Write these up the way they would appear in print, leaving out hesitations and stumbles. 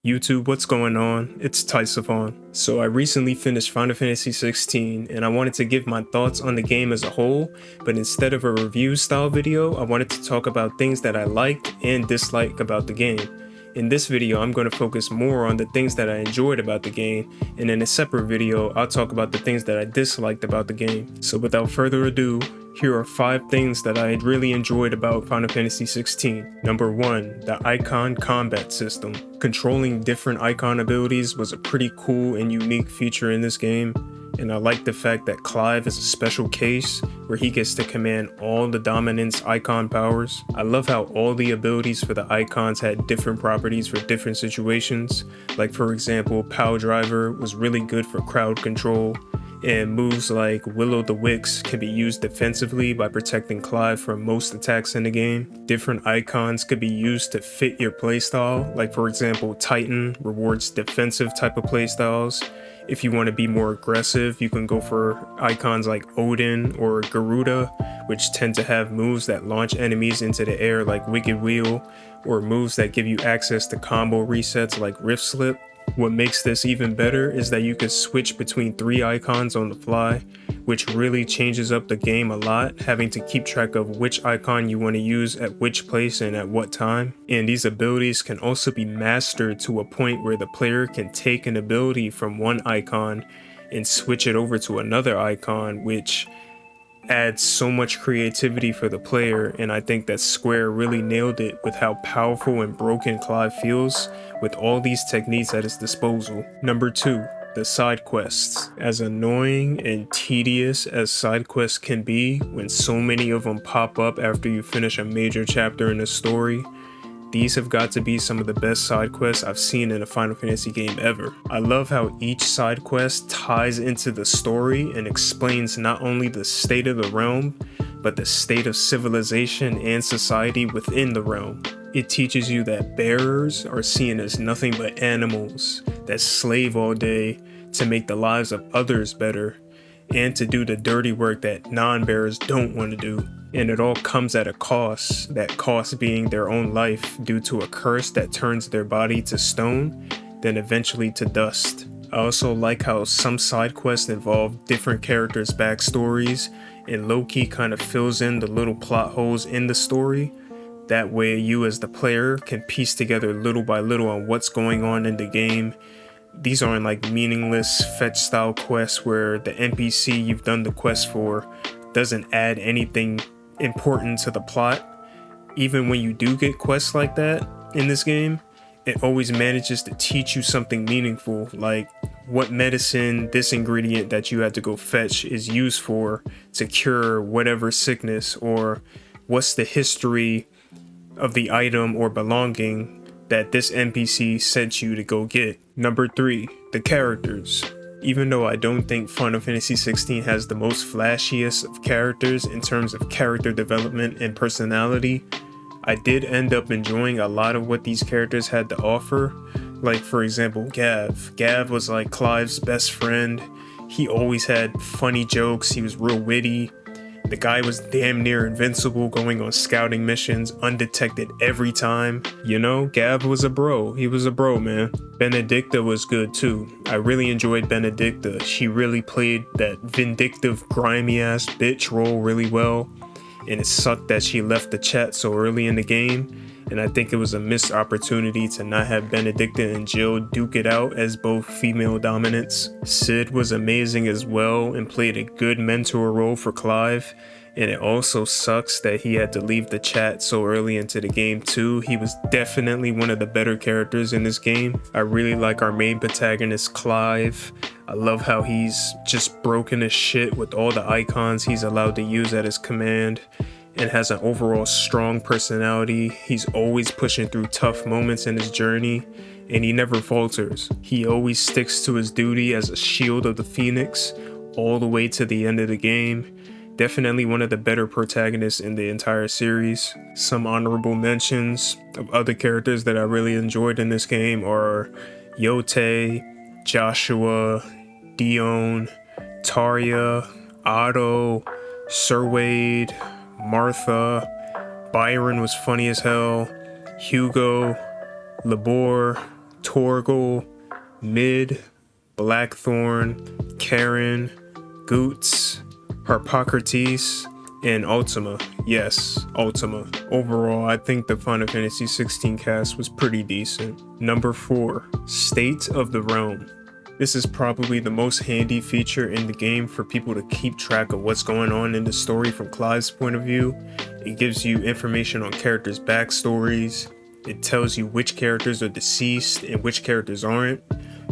YouTube, what's going on? It's Tysophon. So I recently finished Final Fantasy XVI and I wanted to give my thoughts on the game as a whole, but instead of a review style video, I wanted to talk about things that I liked and disliked about the game. In this video, I'm going to focus more on the things that I enjoyed about the game, and in a separate video, I'll talk about the things that I disliked about the game. So without further ado, here are 5 things that I really enjoyed about Final Fantasy XVI. Number 1, the icon combat system. Controlling different icon abilities was a pretty cool and unique feature in this game, and I like the fact that Clive is a special case where he gets to command all the dominance icon powers. I love how all the abilities for the icons had different properties for different situations. Like for example, Pow Driver was really good for crowd control, and moves like Will-o'-the-Wisp can be used defensively by protecting Clive from most attacks in the game. Different icons could be used to fit your playstyle, like for example Titan rewards defensive type of playstyles. If you want to be more aggressive, you can go for icons like Odin or Garuda, which tend to have moves that launch enemies into the air like Wicked Wheel, or moves that give you access to combo resets like Rift Slip. What makes this even better is that you can switch between 3 icons on the fly, which really changes up the game a lot, having to keep track of which icon you want to use at which place and at what time. And these abilities can also be mastered to a point where the player can take an ability from one icon and switch it over to another icon, which adds so much creativity for the player, and I think that Square really nailed it with how powerful and broken Clive feels with all these techniques at his disposal. Number 2, the side quests. As annoying and tedious as side quests can be when so many of them pop up after you finish a major chapter in a story, these have got to be some of the best side quests I've seen in a Final Fantasy game ever. I love how each side quest ties into the story and explains not only the state of the realm, but the state of civilization and society within the realm. It teaches you that bearers are seen as nothing but animals that slave all day to make the lives of others better, and to do the dirty work that non-bearers don't want to do. And it all comes at a cost, that cost being their own life due to a curse that turns their body to stone, then eventually to dust. I also like how some side quests involve different characters' backstories and low-key kind of fills in the little plot holes in the story. That way you as the player can piece together little by little on what's going on in the game. These aren't like meaningless fetch style quests where the NPC you've done the quest for doesn't add anything important to the plot. Even when you do get quests like that in this game, it always manages to teach you something meaningful, like what medicine this ingredient that you had to go fetch is used for to cure whatever sickness, or what's the history of the item or belonging that this NPC sent you to go get. Number 3, the characters. Even though I don't think Final Fantasy XVI has the most flashiest of characters in terms of character development and personality, I did end up enjoying a lot of what these characters had to offer. Like for example, Gav. Gav was like Clive's best friend. He always had funny jokes, he was real witty. The guy was damn near invincible, going on scouting missions undetected every time. You know, Gav was a bro. He was a bro, man. Benedicta was good too. I really enjoyed Benedicta. She really played that vindictive, grimy ass bitch role really well. And it sucked that she left the chat so early in the game. And I think it was a missed opportunity to not have Benedicta and Jill duke it out as both female dominants. Sid was amazing as well and played a good mentor role for Clive. And it also sucks that he had to leave the chat so early into the game too. He was definitely one of the better characters in this game. I really like our main protagonist, Clive. I love how he's just broken as shit with all the icons he's allowed to use at his command, and has an overall strong personality. He's always pushing through tough moments in his journey, and he never falters. He always sticks to his duty as a shield of the Phoenix all the way to the end of the game. Definitely one of the better protagonists in the entire series. Some honorable mentions of other characters that I really enjoyed in this game are Yote, Joshua, Dion, Tarya, Otto, Sir Wade, Martha. Byron was funny as hell. Hugo, Labor, Torgal, Mid, Blackthorn, Karen, Goots, Harpocrates, and Ultima. Yes, Ultima. Overall, I think the Final Fantasy 16 cast was pretty decent. Number 4, State of the Realm. This is probably the most handy feature in the game for people to keep track of what's going on in the story from Clive's point of view. It gives you information on characters' backstories. It tells you which characters are deceased and which characters aren't.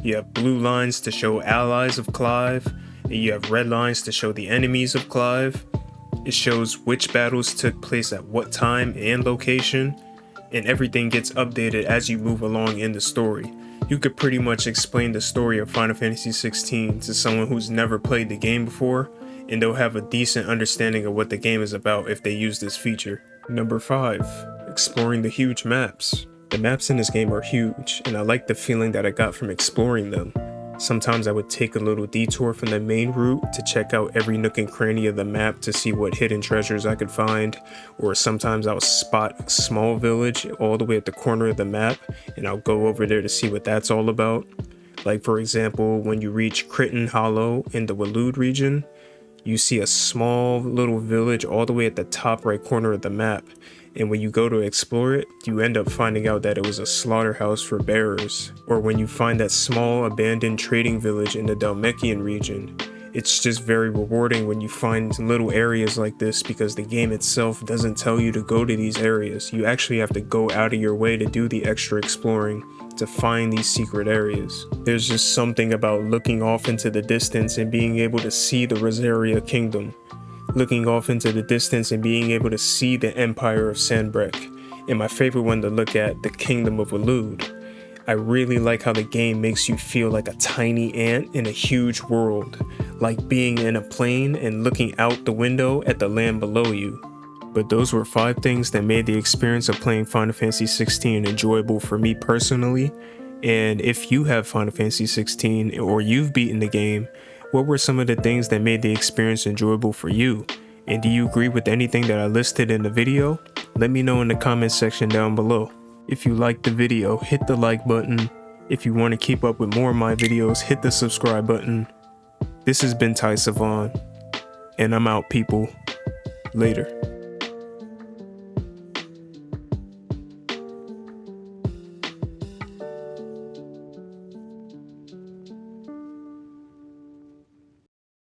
You have blue lines to show allies of Clive, and you have red lines to show the enemies of Clive. It shows which battles took place at what time and location, and everything gets updated as you move along in the story. You could pretty much explain the story of Final Fantasy 16 to someone who's never played the game before, and they'll have a decent understanding of what the game is about if they use this feature. Number 5, exploring the huge maps. The maps in this game are huge, and I like the feeling that I got from exploring them. Sometimes I would take a little detour from the main route to check out every nook and cranny of the map to see what hidden treasures I could find, or sometimes I'll spot a small village all the way at the corner of the map, and I'll go over there to see what that's all about. Like for example, when you reach Crichton Hollow in the Waloed region, you see a small little village all the way at the top right corner of the map, and when you go to explore it, you end up finding out that it was a slaughterhouse for bearers. Or when you find that small abandoned trading village in the Dhalmekian region, it's just very rewarding when you find little areas like this, because the game itself doesn't tell you to go to these areas. You actually have to go out of your way to do the extra exploring to find these secret areas. There's just something about looking off into the distance and being able to see the Rosaria Kingdom. Looking off into the distance and being able to see the Empire of Sanbreque, and my favorite one to look at, the Kingdom of Waloed. I really like how the game makes you feel like a tiny ant in a huge world, like being in a plane and looking out the window at the land below you. But those were 5 things that made the experience of playing Final Fantasy 16 enjoyable for me personally. And if you have Final Fantasy 16 or you've beaten the game, what were some of the things that made the experience enjoyable for you? And do you agree with anything that I listed in the video? Let me know in the comment section down below. If you liked the video, hit the like button. If you want to keep up with more of my videos, hit the subscribe button. This has been Ty Savon, and I'm out, people. Later.